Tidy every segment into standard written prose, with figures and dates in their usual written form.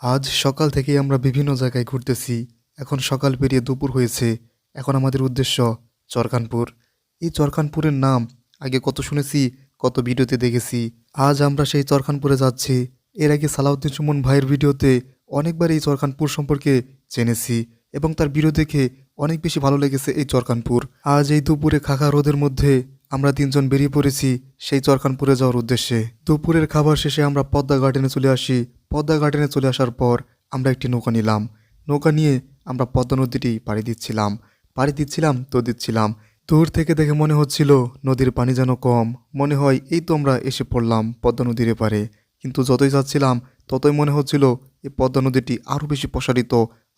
আজ সকাল থেকেই আমরা বিভিন্ন জায়গায় ঘুরতেছি। এখন সকাল পেরিয়ে দুপুর হয়েছে। এখন আমাদের উদ্দেশ্য চরকানপুর। এই চরকানপুরের নাম আগে কত শুনেছি, কত ভিডিওতে দেখেছি। আজ আমরা সেই চরকানপুরে যাচ্ছি। এর আগে সালাউদ্দিন সুমন ভাইয়ের ভিডিওতে অনেকবার এই চরকানপুর সম্পর্কে জেনেছি এবং তার ভিডিও দেখে অনেক বেশি ভালো লেগেছে এই চরকানপুর। আজ এই দুপুরে খাখা রোদের মধ্যে আমরা তিনজন বেরিয়ে পড়েছি সেই চরকানপুরে যাওয়ার উদ্দেশ্যে। দুপুরের খাবার শেষে আমরা পদ্মা গার্ডেনে চলে আসি। পদ্মা গার্ডেনে চলে আসার পর আমরা একটি নৌকা নিলাম। নৌকা নিয়ে আমরা পদ্মা নদীটি পাড়ি দিচ্ছিলাম। দূর থেকে দেখে মনে হচ্ছিল নদীর পানি যেন কম। মনে হয় এই তো আমরা এসে পড়লাম পদ্মা নদীর এপারে। কিন্তু যতই যাচ্ছিলাম ততই মনে হচ্ছিল এই পদ্মা নদীটি আরও বেশি প্রসারিত,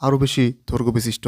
আরও বেশি দৈর্ঘ্য বিশিষ্ট।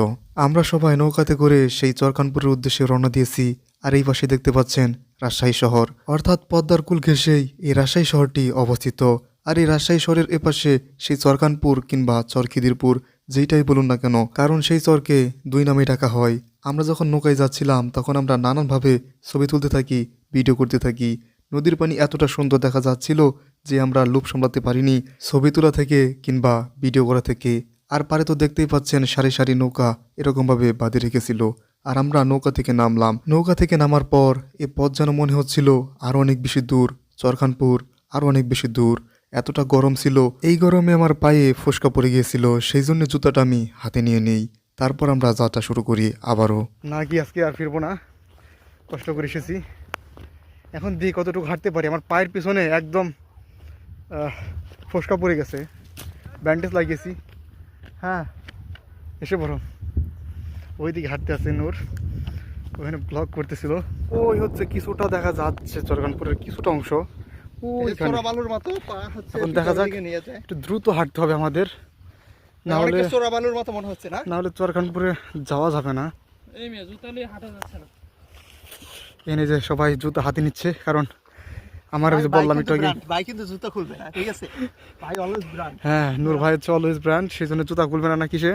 আমরা সবাই নৌকাতে করে সেই চরকানপুরের উদ্দেশ্যে রওনা দিয়েছি। আর এই পাশে দেখতে পাচ্ছেন রাজশাহী শহর, অর্থাৎ পদ্মার কুল ঘেঁষেই এই রাজশাহী শহরটি অবস্থিত। আর এই রাজশাহী শহরের এপাশে সেই চরকানপুর কিংবা চরখিদিরপুর যেইটাই বলুন না কেন, কারণ সেই চরকে দুই নামেই ডাকা হয়। আমরা যখন নৌকায় যাচ্ছিলাম তখন আমরা নানানভাবে ছবি তুলতে থাকি, ভিডিও করতে থাকি। নদীর পানি এতটা সুন্দর দেখা যাচ্ছিল যে আমরা লোভ সামলাতে পারিনি ছবি তোলা থেকে কিংবা ভিডিও করা থেকে। আর পারে তো দেখতেই পাচ্ছেন সারি সারি নৌকা এরকমভাবে বাঁধে রেখেছিল। আর আমরা নৌকা থেকে নামলাম। নৌকা থেকে নামার পর এ পথ যেন মনে হচ্ছিল আরও অনেক বেশি দূর, চরখানপুর আরও অনেক বেশি দূর। এতটা গরম ছিল, এই গরমে আমার পায়ে ফোসকা পড়ে গিয়েছিল, সেই জন্য জুতাটা আমি হাতে নিয়ে নেই। তারপর আমরা যাত্রা শুরু করি আবারও। না কি আজকে আর ফিরবো না, কষ্ট করে এসেছি। এখন দিয়ে কতটুকু হাঁটতে পারি, আমার পায়ের পিছনে একদম ফোসকা পড়ে গেছে, ব্যান্ডেজ লাগিয়েছি। হ্যাঁ, এসে বড় ওইদিকে হাঁটতে আছে নূর, ওখানে ব্লগ করতেছিল। ওই হচ্ছে কিছুটা দেখা যাচ্ছে চরকানপুরের কিছুটা অংশ। এখন দেখা যাক, একটু দ্রুত হাঁটতে হবে আমাদের, না হলে চরকানপুরে যাওয়া যাবে না। এনে যে সবাই জুতা হাতে নিচ্ছে, কারণ আমার বললাম একটু আগে ভাই কিন্তু জুতা খুলবে না, ঠিক আছে? ভাই অলওয়েজ ব্র্যান্ড। হ্যাঁ, নূর ভাই হচ্ছে অলওয়েজ ব্র্যান্ড, সেই জন্য জুতা খুলবে না নাকি সে,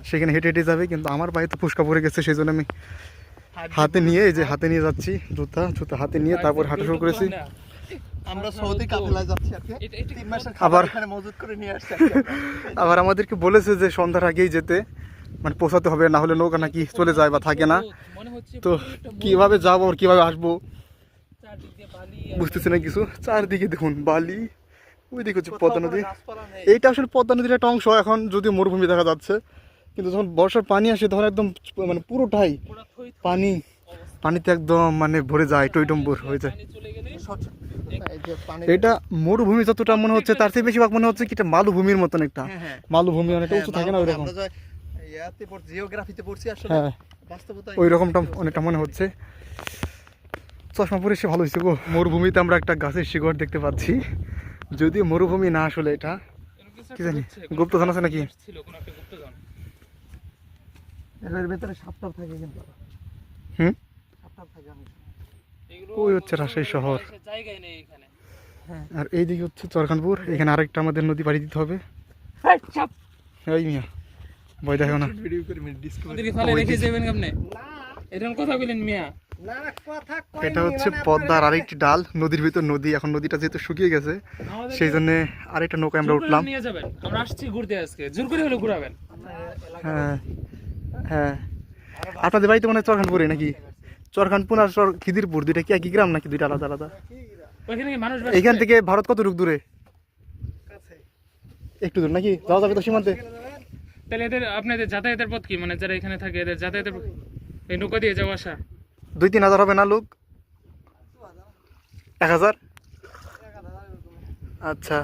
সেখানে হেঁটে হেঁটে যাবে। কিন্তু আমার পায়ে তো ফুসকা পড়ে গেছে, সেই জন্য আমি হাতে নিয়ে, এই যে হাতে নিয়ে যাচ্ছি, জুতা হাতে নিয়ে তারপর হাঁটা শুরু করেছি। আমরা সৌদি কাফেলায় যাচ্ছি আর কি, 3 মাসের খাবার আবার এখানে মজুত করে নিয়ে আসছি। আবার আমাদেরকে বলেছে যে সন্ধ্যার আগেই যেতে, মানে পৌঁছাতে হবে, না হলে নৌকা নাকি চলে যায় বা থাকে না। তো কিভাবে যাবো আর কিভাবে আসবো বুঝতেছি না কিছু। চারদিকে দেখুন বালি, ওইদিকে হচ্ছে পদ্মা নদী। এইটা আসলে পদ্মা নদীর একটা অংশ। এখন যদিও মরুভূমি দেখা যাচ্ছে, কিন্তু যখন বর্ষার পানি আসে তখন একদম মানে পুরোটাই পানিতে একদম মানে ভরে যায়, টইটম্বুর হয়ে যায়। এটা মরুভূমি যতটা মনে হচ্ছে তার চেয়ে বেশিরভাগ মনে হচ্ছে কি এটা মালভূমির মতন একটা। মালভূমি অনেকটা উঁচু থাকে না, ওইরকম। জিওগ্রাফিতে পড়ছি আসলে, হ্যাঁ, বাস্তবতা ওই রকমটা অনেকটা মনে হচ্ছে। চশমা পরে এসে ভালো হয়েছে গো। মরুভূমিতে আমরা একটা গাছের শিকড় দেখতে পাচ্ছি, যদিও মরুভূমি না, আসলে এটা কি জানি গুপ্তধন আছে নাকি। এর ভিতরে সাপটাপ থাকে, কিন্তু হুম, সাপটাপ থাকে অনেক। ওই হচ্ছে রাজশাহী শহর। আর এইদিকে হচ্ছে চরকানপুর। এখানে আরেকটা আমাদের নদী পাড়ি দিতে হবে। এই মিয়া ভয় দেখো না, ভিডিও করে ডিসকভার এটা হচ্ছে পদ্মার আরেকটি ডাল, নদীর ভিতর নদী। এখন নদীটা যেহেতু শুকিয়ে গেছে, সেই জন্য আরেকটা নৌকায় আমরা উঠলাম। হ্যাঁ হ্যাঁ, আপনাদের বাড়িতে মনে হয় চরখানপুরে নাকি? চরখানপুর আর খিদিরপুর দুইটা কি একই গ্রাম নাকি দুইটা আলাদা আলাদা? এখান থেকে ভারত কত দূরে? একটু দূর নাকি, যাওয়া যাবে তো সীমান্তে? তাহলে এদের আপনাদের যাতায়াতের পথ কি, মানে যারা এখানে থাকে এদের যাতায়াতের এই নৌকা দিয়ে যাওয়া আসা? 2-3 হাজার হবে না লোক? 1000? আচ্ছা,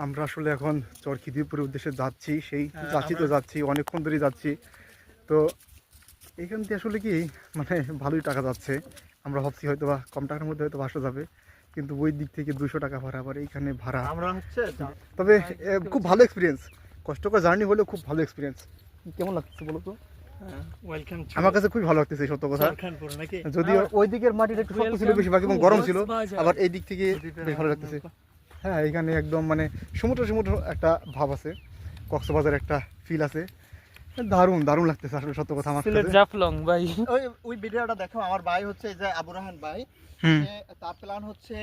আমরা আসলে এখন চরখিদিরপুরের উদ্দেশ্যে যাচ্ছি। যাচ্ছি অনেকক্ষণ ধরে যাচ্ছি। তো এখান থেকে আসলে কি মানে ভালোই টাকা যাচ্ছে। আমরা ভাবছি হয়তো বা কম টাকার মধ্যে হয়তো আসা যাবে, কিন্তু ওই দিক থেকে 200 টাকা ভাড়া, আবার এইখানে ভাড়া। আমরা হচ্ছে তবে খুব ভালো এক্সপিরিয়েন্স, কষ্টকর জার্নি হলেও খুব ভালো এক্সপিরিয়েন্স। কেমন লাগছে বলো তো? ওয়েলকাম। আমার কাছে খুবই ভালো লাগতেছে সত্য কথা। চরখানপুর নাকি? যদিও ওই দিকের মাটিটা একটু শক্ত ছিল বেশিরভাগ এবং গরম ছিল, আবার এই দিক থেকে বেশ ভালো লাগতেছে। হ্যাঁ, এখানে একদম মানে সমুদ্র একটা ভাব আছে, কক্সবাজার একটা ফিল আছে। দারুণ দারুণ লাগতেছে আসলে সত্য কথা আমার কাছে। জাফলং ভাই, ওই ভিডিওটা দেখো, আমার ভাই হচ্ছে এই যে আবু রাহান ভাই, তার প্ল্যান হচ্ছে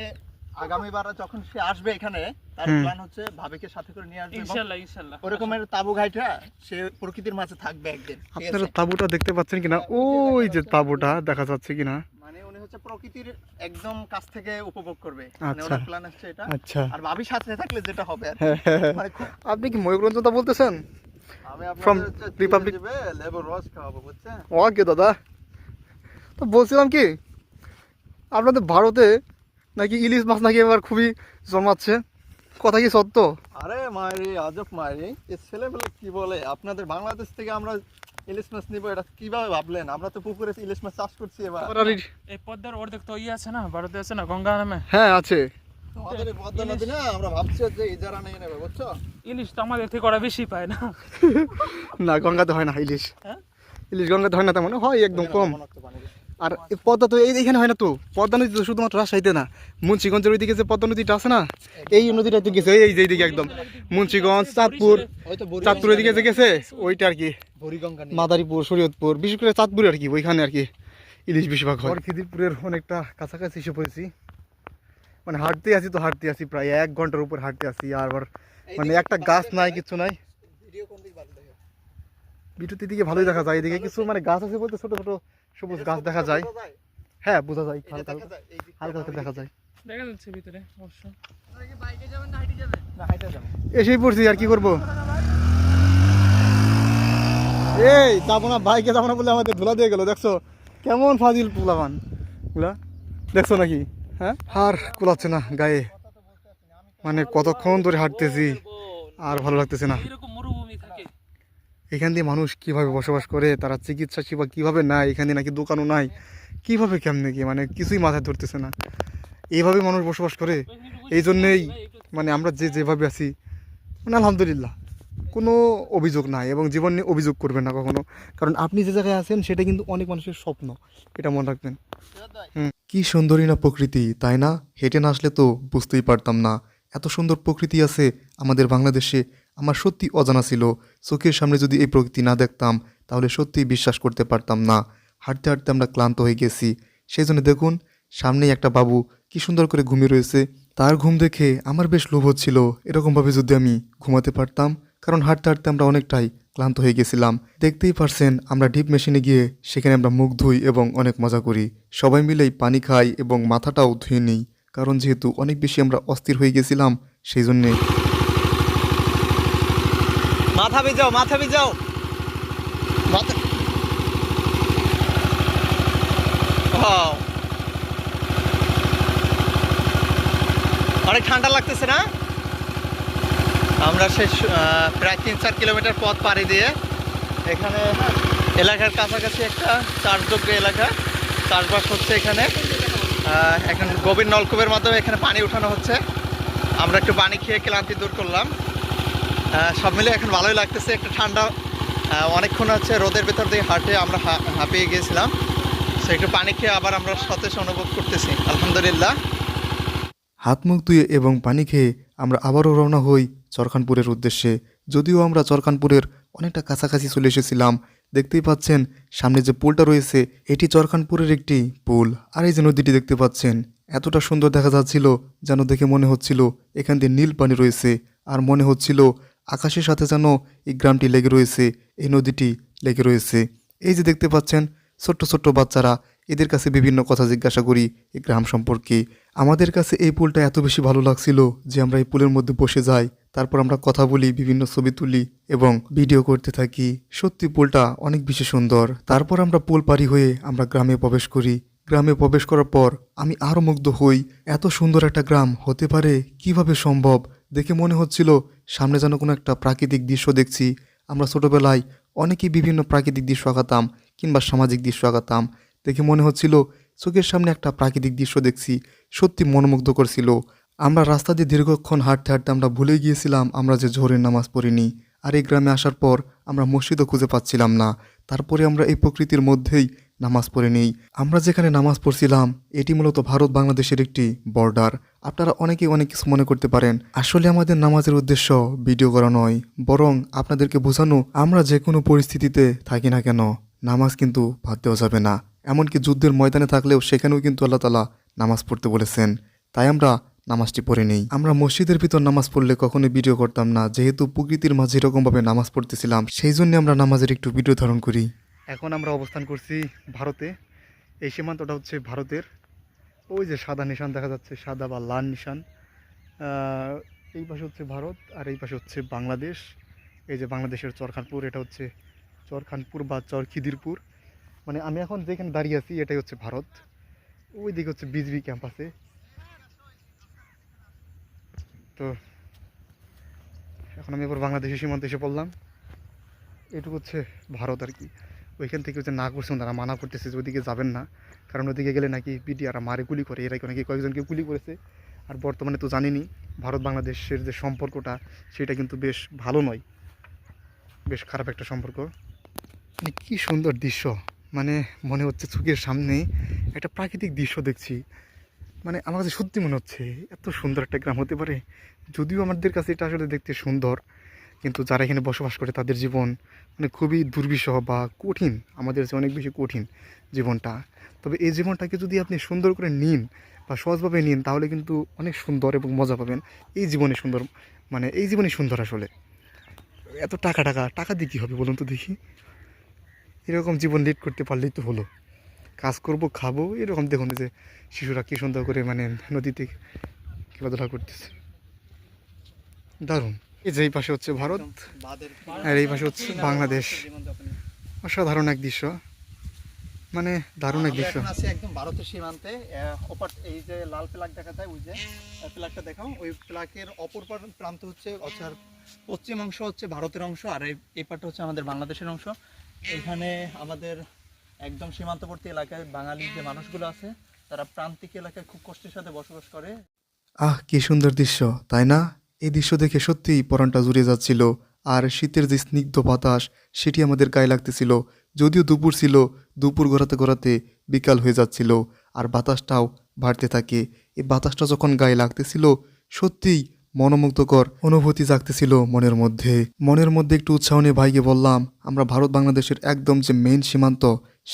আগামীবার যখন সে আসবে এখানে তার হুম। প্ল্যান হচ্ছে ভাবিকে সাথে করে নিয়ে আসবে এবং ইনশাআল্লাহ ইনশাআল্লাহ ওরকমের তাবু ঘাইটা সে প্রকৃতির মাঝে থাকবে একদিন, ঠিক আছে? আপনারা তাঁবুটা দেখতে পাচ্ছেন কিনা? ওই যে তাঁবুটা দেখা যাচ্ছে কিনা? মানে উনি হচ্ছে প্রকৃতির একদম কাছ থেকে উপভোগ করবে, মানে আচ্ছা। ওনার প্ল্যান হচ্ছে এটা। আচ্ছা, আর ভাবি সাথে থাকলে যেটা হবে আর কি, হ্যাঁ। মানে খুব আপনি কি ময়ূরঞ্জনদা বলতেছেন? আমি From আপনাদের হচ্ছে Republic- দিবে লেবুর রস খাওয়াবো, বুঝছেন? ওকে দাদা, তো বলছিলাম কি, আপনাদের ভারতে নাকি ইলিশ মাছ নাকি এবার খুবই জমাচ্ছে, কথা কি সত্য? আরে মায়েরি, আজব মায়েরি, এই ছেলেবেলা কি বলে, আপনাদের বাংলাদেশ থেকে আমরা ইলিশ মাছ নিবো এটা কিভাবে ভাবলেন? আমরা তো পুকুরে ইলিশ মাছ চাষ করছি এবার। এই পদ্মার অর্ধেক তো ইয়ে আছে না, ভারতে আছে না, গঙ্গা নামে। হ্যাঁ আছে। আমাদের এই পদ্মা নদী না, আমরা ভাবছি যে ইজারা নিয়ে নেবে, বুঝছো? ইলিশ তো আমাদের থেকে ওরা বেশি পায় না। না গঙ্গাতে হয় না ইলিশ, হ্যাঁ? ইলিশ গঙ্গাতে হয় না, তেমন হয় একদম কম। মনক্ত পানি বেশি। আর এই পদ্মা তো এইখানে হয় না তো, পদ্মা নদী তো শুধুমাত্র রাজশাহীতে না, মুন্সিগঞ্জের ওইদিকে যে পদ্মা নদীটা আছে না, এই নদীটা তো গেছে এই যে এইদিকে একদম মুন্সিগঞ্জ, চাঁদপুর, হয়তো চাঁদপুরের দিকে যে গেছে ওইটা আর কি, বুড়িগঙ্গা নিয়ে। মাদারীপুর, শরীয়তপুর, বিশেষ করে চাঁদপুর আর কি, ওইখানে আর কি ইলিশ বেশিরভাগ হয়। খিদিরপুরের অনেকটা কাছাকাছি এসে পড়েছি, মানে হাঁটতে আছি প্রায় 1 ঘন্টার উপর হাঁটতে আছি, আর মানে একটা গাছ নাই, কিছু নাই। ভিডিও কোন দিক ভালো দেখে? বিদ্যুতের দিকে ভালোই দেখা যায়, এদিকে কিছু মানে গাছ আছে বলতে ছোট ছোট সবুজ গাছ দেখা যায়। হ্যাঁ বোঝা যায়, এটা হালকা দেখা যায়, এই দিকটা হালকা হালকা দেখা যায়। দেখা যাচ্ছে ভিতরে অবশ্য। না, হাইটা যাবো। এসেই পড়ছি, আর কি করবো। এই যাবো না, বাইকে যাবো না বলে আমাদের ধুলা দিয়ে গেল, দেখছো কেমন ফাজিল পোলাবান গুলা, দেখছো নাকি? হ্যাঁ, আর কুলাচ্ছে না গায়ে, মানে কতক্ষণ ধরে হাঁটতেছি আর ভালো লাগতেছে না। এরকম মরুভূমি থাকে। এখান দিয়ে মানুষ কিভাবে বসবাস করে, তারা চিকিৎসা সেবা কিভাবে নেয়, এখানে নাকি দোকানও নাই, কিভাবে কেমনে কি, মানে কিছুই মাথায় ধরতেছে না। এইভাবে মানুষ বসবাস করে, এই জন্যেই মানে আমরা যেভাবে আছি, মানে আলহামদুলিল্লাহ কোনো অভিযোগ নাই, এবং জীবন নিয়ে অভিযোগ করবেন না কখনো, কারণ আপনি যে জায়গায় আছেন সেটা কিন্তু অনেক মানুষের স্বপ্ন, এটা মনে রাখবেন। কি সুন্দরী না প্রকৃতি, তাই না? হেঁটে না আসলে তো বুঝতেই পারতাম না এত সুন্দর প্রকৃতি আছে আমাদের বাংলাদেশে। আমার সত্যি অজানা ছিল, চোখের সামনে যদি এই প্রকৃতি না দেখতাম তাহলে সত্যিই বিশ্বাস করতে পারতাম না। হাঁটতে হাঁটতে আমরা ক্লান্ত হয়ে গেছি, সেই জন্য দেখুন সামনেই একটা বাবু কি সুন্দর করে ঘুমিয়ে রয়েছে। তার ঘুম দেখে আমার বেশ লোভ হচ্ছিল, এরকমভাবে যদি আমি ঘুমাতে পারতাম, কারণ হাঁটতে হাঁটতে আমরা অনেকটাই ক্লান্ত হয়ে গেছিলাম। দেখতেই পারছেন আমরা ডিপ মেশিনে গিয়ে সেখানে আমরা মুখ ধুই এবং অনেক মজা করি, সবাই মিলেই পানি খাই এবং মাথাটাও ধুয়ে নিই, কারণ যেহেতু অনেক বেশি আমরা অস্থির হয়ে গেছিলাম সেই জন্যে। মাথা ভিজাও, মাথা ভিজাও, মাথা। Wow! অনেক ঠান্ডা লাগতেছে না? আমরা শেষ প্রায় 3-4 কিলোমিটার পথ পাড়ি দিয়ে এখানে এলাকার কাছাকাছি একটা চাষযোগ্য এলাকা, চাষবাস হচ্ছে এখানে। এখন গভীর নলকূপের মাধ্যমে এখানে পানি উঠানো হচ্ছে। আমরা একটু পানি খেয়ে ক্লান্তি দূর করলাম। সব মিলে এখন ভালোই লাগতেছে, একটু ঠান্ডা। অনেকক্ষণ হচ্ছে রোদের ভেতর দিয়ে হাঁটে আমরা হাঁপিয়ে গিয়েছিলাম, সো একটু পানি খেয়ে আবার আমরা সতেজ অনুভব করতেছি, আলহামদুলিল্লাহ। হাত মুখ ধুয়ে এবং পানি খেয়ে আমরা আবারও রওনা হই চরখানপুরের উদ্দেশ্যে। যদিও আমরা চরখানপুরের অনেকটা কাছাকাছি চলে এসেছিলাম, দেখতেই পাচ্ছেন সামনে যে পুলটা রয়েছে এটি চরখানপুরের একটি পুল। আর এই যে নদীটি দেখতে পাচ্ছেন এতটা সুন্দর দেখা যাচ্ছিল, যেন দেখে মনে হচ্ছিল এখান দিয়ে নীল পানি রয়েছে, আর মনে হচ্ছিল আকাশের সাথে যেন এই গ্রামটি লেগে রয়েছে, এই নদীটি লেগে রয়েছে। এই যে দেখতে পাচ্ছেন ছোট্ট ছোট্ট বাচ্চারা, এদের কাছে বিভিন্ন কথা জিজ্ঞাসা করি এই গ্রাম সম্পর্কে। আমাদের কাছে এই পুলটা এত বেশি ভালো লাগছিল যে আমরা এই পুলের মধ্যে বসে যাই, তারপর আমরা কথা বলি, বিভিন্ন ছবি তুলি এবং ভিডিও করতে থাকি। সত্যি পুলটা অনেক বেশি সুন্দর। তারপর আমরা পুল পারি হয়ে আমরা গ্রামে প্রবেশ করি। গ্রামে প্রবেশ করার পর আমি আরও মুগ্ধ হই, এত সুন্দর একটা গ্রাম হতে পারে কিভাবে সম্ভব। দেখে মনে হচ্ছিল সামনে যেন কোনো একটা প্রাকৃতিক দৃশ্য দেখছি। আমরা ছোটবেলায় অনেকেই বিভিন্ন প্রাকৃতিক দৃশ্য আঁকাতাম কিংবা সামাজিক দৃশ্য আঁকাতাম, দেখে মনে হচ্ছিল চোখের সামনে একটা প্রাকৃতিক দৃশ্য দেখছি, সত্যি মনোমুগ্ধ করছিল। আমরা রাস্তা দিয়ে দীর্ঘক্ষণ হাঁটতে হাঁটতে আমরা ভুলে গিয়েছিলাম আমরা যে জোহরের নামাজ পড়িনি। আর এই গ্রামে আসার পর আমরা মসজিদও খুঁজে পাচ্ছিলাম না, তারপরে আমরা এই প্রকৃতির মধ্যেই নামাজ পড়ে নিই। আমরা যেখানে নামাজ পড়ছিলাম এটি মূলত ভারত বাংলাদেশের একটি বর্ডার। আপনারা অনেকেই অনেক কিছু মনে করতে পারেন, আসলে আমাদের নামাজের উদ্দেশ্য ভিডিও করা নয়, বরং আপনাদেরকে বোঝানো আমরা যে কোনো পরিস্থিতিতে থাকি না কেন নামাজ কিন্তু বাদ দেওয়া যাবে না। এমনকি যুদ্ধের ময়দানে থাকলেও সেখানেও কিন্তু আল্লাহ তাআলা নামাজ পড়তে বলেছেন। তাই আমরা নামাজটি পড়ে নেই। আমরা মসজিদের ভিতর নামাজ পড়লে কখনোই ভিডিও করতাম না, যেহেতু প্রকৃতির মাঝে এরকমভাবে নামাজ পড়তেছিলাম, সেই জন্য আমরা নামাজের একটু ভিডিও ধারণ করি। এখন আমরা অবস্থান করছি ভারতে। এই সীমান্তটা হচ্ছে ভারতের। ওই যে সাদা নিশান দেখা যাচ্ছে, সাদা বা লাল নিশান। এই পাশে হচ্ছে ভারত আর এই পাশে হচ্ছে বাংলাদেশ। এই যে বাংলাদেশের চরখানপুর, এটা হচ্ছে চরখানপুর বা চরখিদিরপুর। মানে আমি এখন যেখানে দাঁড়িয়ে আছি এটাই হচ্ছে ভারত। ওই দিকে হচ্ছে বিজবি ক্যাম্পাসে। তো এখন আমি এবার বাংলাদেশের সীমান্তে এসে পড়লাম। এটুকু হচ্ছে ভারত আর কি। ওইখান থেকে হচ্ছে না করছে, তারা মানা করতেছে যে ওইদিকে যাবেন না, কারণ ওইদিকে গেলে নাকি বিডিআররা মারে, গুলি করে। এরা নাকি কয়েকজনকে গুলি করেছে। আর বর্তমানে তো জানিনি ভারত বাংলাদেশের যে সম্পর্কটা সেটা কিন্তু বেশ ভালো নয়, বেশ খারাপ একটা সম্পর্ক। মানে কী সুন্দর দৃশ্য, মানে মনে হচ্ছে চোখের সামনে একটা প্রাকৃতিক দৃশ্য দেখছি। মানে আমার কাছে সত্যি মনে হচ্ছে এত সুন্দর একটা গ্রাম হতে পারে। যদিও আমাদের কাছে এটা আসলে দেখতে সুন্দর, কিন্তু যারা এখানে বসবাস করে তাদের জীবন মানে খুবই দুর্বিষহ বা কঠিন, আমাদের চেয়ে অনেক বেশি কঠিন জীবনটা। তবে এই জীবনটাকে যদি আপনি সুন্দর করে নিন বা সহজভাবে নিন, তাহলে কিন্তু অনেক সুন্দর এবং মজা পাবেন। এই জীবনে সুন্দর, মানে এই জীবনই সুন্দর আসলে। এত টাকা টাকা টাকা দিয়ে কী হবে বলুন তো দেখি? এরকম জীবন লিড করতে পারলেই তো হলো। কাজ করব, খাবো, এরকম দেখুন যে শিশুরা কী সুন্দর করে মানে নদীতে খেলাধুলা করতেছে, দারুণ। এই যে এই পাশে হচ্ছে ভারত আর এই পাশে হচ্ছে বাংলাদেশ। অসাধারণ এক দৃশ্য, মানে দারুণ এক দৃশ্য। এখন আছি একদম ভারতের সীমান্তে। ওপার এই যে লাল ফ্ল্যাগ দেখা যায়, ওই যে ফ্ল্যাগটা দেখাও, ওই ফ্ল্যাগের অপর প্রান্ত হচ্ছে পশ্চিম অংশ হচ্ছে ভারতের অংশ, আর এই পারটা হচ্ছে আমাদের বাংলাদেশের অংশ। এখানে আমাদের একদম সীমান্তবর্তী এলাকায় বাঙালি যে মানুষগুলো আছে, তারা প্রান্তিক এলাকায় খুব কষ্টের সাথে বসবাস করে। আহ, কি সুন্দর দৃশ্য, তাই না? এই দৃশ্য দেখে সত্যিই পরাণটা জুড়ে যাচ্ছিল। আর শীতের যে স্নিগ্ধ বাতাস সেটি আমাদের গায়ে লাগতেছিল। যদিও দুপুর ছিল, দুপুর গড়াতে গড়াতে বিকাল হয়ে যাচ্ছিল, আর বাতাসটাও বাড়তে থাকে। এই বাতাসটা যখন গায়ে লাগতেছিল, সত্যিই মনোমুগ্ধকর অনুভূতি জাগতেছিল মনের মধ্যে। মনের মধ্যে একটু উৎসাহ নিয়ে ভাইকে বললাম, আমরা ভারত বাংলাদেশের একদম যে মেইন সীমান্ত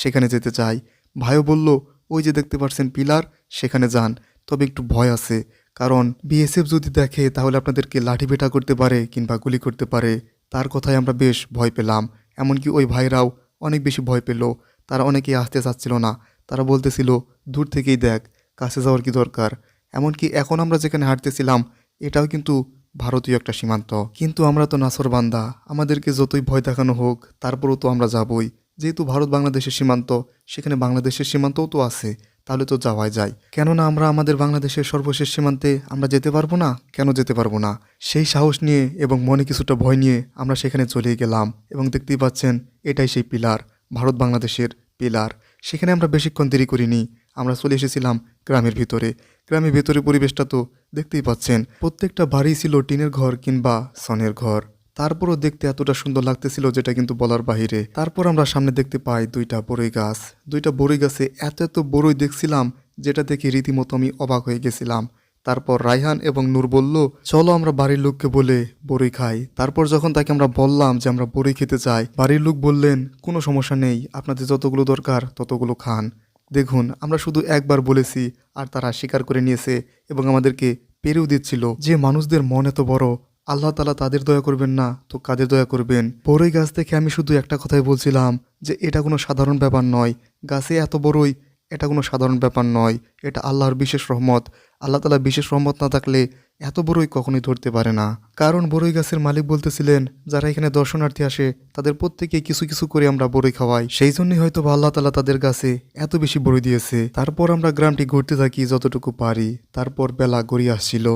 সেখানে যেতে চাই। ভাইও বলল, ওই যে দেখতে পাচ্ছেন পিলার, সেখানে যান। তবে একটু ভয় আছে, কারণ বিএসএফ যদি দেখে তাহলে আপনাদেরকে লাঠি পেটা করতে পারে কিংবা গুলি করতে পারে। তার কথায় আমরা বেশ ভয় পেলাম। এমনকি ওই ভাইরাও অনেক বেশি ভয় পেল। তারা অনেকেই আসতে চাচ্ছিল না, তারা বলতেছিল দূর থেকেই দেখ, কাছে যাওয়ার কি দরকার। এমনকি এখন আমরা যেখানে হাঁটতেছিলাম এটাও কিন্তু ভারতীয় একটা সীমান্ত, কিন্তু আমরা তো নাছরবান্দা, আমাদেরকে যতই ভয় দেখানো হোক তারপরেও তো আমরা যাবই। যেহেতু ভারত বাংলাদেশের সীমান্ত, সেখানে বাংলাদেশের সীমান্তও তো আছে, তাহলে তো যাওয়াই যায়। কেননা আমরা আমাদের বাংলাদেশের সর্বশেষ সীমান্তে আমরা যেতে পারবো না? কেন যেতে পারবো না? সেই সাহস নিয়ে এবং মনে কিছুটা ভয় নিয়ে আমরা সেখানে চলে গেলাম। এবং দেখতেই পাচ্ছেন এটাই সেই পিলার, ভারত বাংলাদেশের পিলার। সেখানে আমরা বেশিক্ষণ দেরি করিনি, আমরা চলে এসেছিলাম গ্রামের ভিতরে। গ্রামের ভেতরে পরিবেশটা তো দেখতেই পাচ্ছেন, প্রত্যেকটা বাড়ি ছিল টিনের ঘর কিংবা সনের ঘর। তারপরও দেখতে এতটা সুন্দর লাগতেছিল যেটা কিন্তু বলার বাহিরে। তারপর আমরা সামনে দেখতে পাই দুইটা বড়ই গাছ। দুইটা বড়ই গাছে এত এত বড়ই দেখছিলাম যেটা দেখে রীতিমতো আমি অবাক হয়ে গেছিলাম। তারপর রায়হান এবং নূর বলল, চলো আমরা বাড়ির লোককে বলে বড়ই খাই। তারপর যখন তাকে আমরা বললাম যে আমরা বড়ই খেতে চাই, বাড়ির লোক বললেন কোনো সমস্যা নেই, আপনাদের যতগুলো দরকার ততগুলো খান। দেখুন, আমরা শুধু একবার বলেছি আর তারা স্বীকার করে নিয়েছে এবং আমাদেরকে পেরেও দিচ্ছিল। যে মানুষদের মন এত বড়, আল্লাহ তাআলা তাদের দয়া করবেন না তো কাদের দয়া করবেন? বড়ই গাছ থেকে আমি শুধু একটা কথাই বলছিলাম যে এটা কোনো সাধারণ ব্যাপার নয়, গাছে এত বড়ই, এটা কোনো সাধারণ ব্যাপার নয়, এটা আল্লাহর বিশেষ রহমত। আল্লাহ তাআলা বিশেষ রহমত না থাকলে এত বড়ই কখনোই ধরতে পারে না। কারণ বড়ই গাছের মালিক বলতেছিলেন, যারা এখানে দর্শনার্থী আসে তাদের প্রত্যেকে কিছু কিছু করে আমরা বড়ই খাওয়াই, সেই জন্যই হয়তো আল্লাহ তাআলা তাদের গাছে এত বেশি বড়ই দিয়েছে। তারপর আমরা গ্রামটি ঘুরতে থাকি যতটুকু পারি। তারপর বেলা গড়িয়ে আসছিল,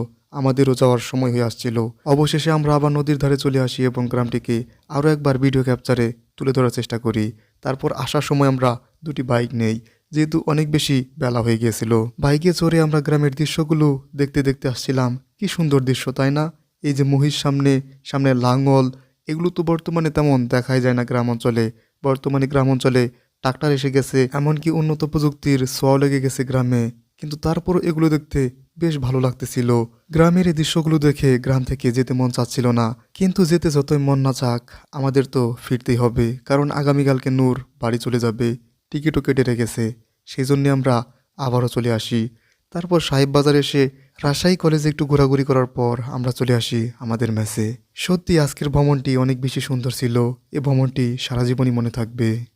আমাদেরও যাওয়ার সময় হয়ে আসছিল। অবশেষে আমরা আবার নদীর ধারে চলে আসি এবং গ্রামটিকে আরও একবার ভিডিও ক্যাপচারে তুলে ধরার চেষ্টা করি। তারপর আসার সময় আমরা দুটি বাইক নেই, যেহেতু অনেক বেশি বেলা হয়ে গিয়েছিল। বাইকে চড়ে আমরা গ্রামের দৃশ্যগুলো দেখতে দেখতে আসছিলাম। কি সুন্দর দৃশ্য, তাই না? এই যে মহিষ, সামনে সামনে লাঙ্গল, এগুলো তো বর্তমানে তেমন দেখাই যায় না গ্রাম অঞ্চলে। বর্তমানে গ্রাম অঞ্চলে ট্রাক্টর এসে গেছে, এমনকি উন্নত প্রযুক্তির ছোঁয়াও লেগে গেছে গ্রামে, কিন্তু তারপরও এগুলো দেখতে বেশ ভালো লাগতেছিল। গ্রামের এই দৃশ্যগুলো দেখে গ্রাম থেকে যেতে মন চাচ্ছিল না, কিন্তু যেতে যতই মন না চাক আমাদের তো ফিরতেই হবে, কারণ আগামীকালকে নূর বাড়ি চলে যাবে, টিকিটও কেটে রেখেছে। সেই জন্যে আমরা আবারও চলে আসি। তারপর সাহেব বাজারে এসে রাজশাহী কলেজে একটু ঘোরাঘুরি করার পর আমরা চলে আসি আমাদের মেসে। সত্যি আজকের ভ্রমণটি অনেক বেশি সুন্দর ছিল। এ ভ্রমণটি সারা জীবনই মনে থাকবে।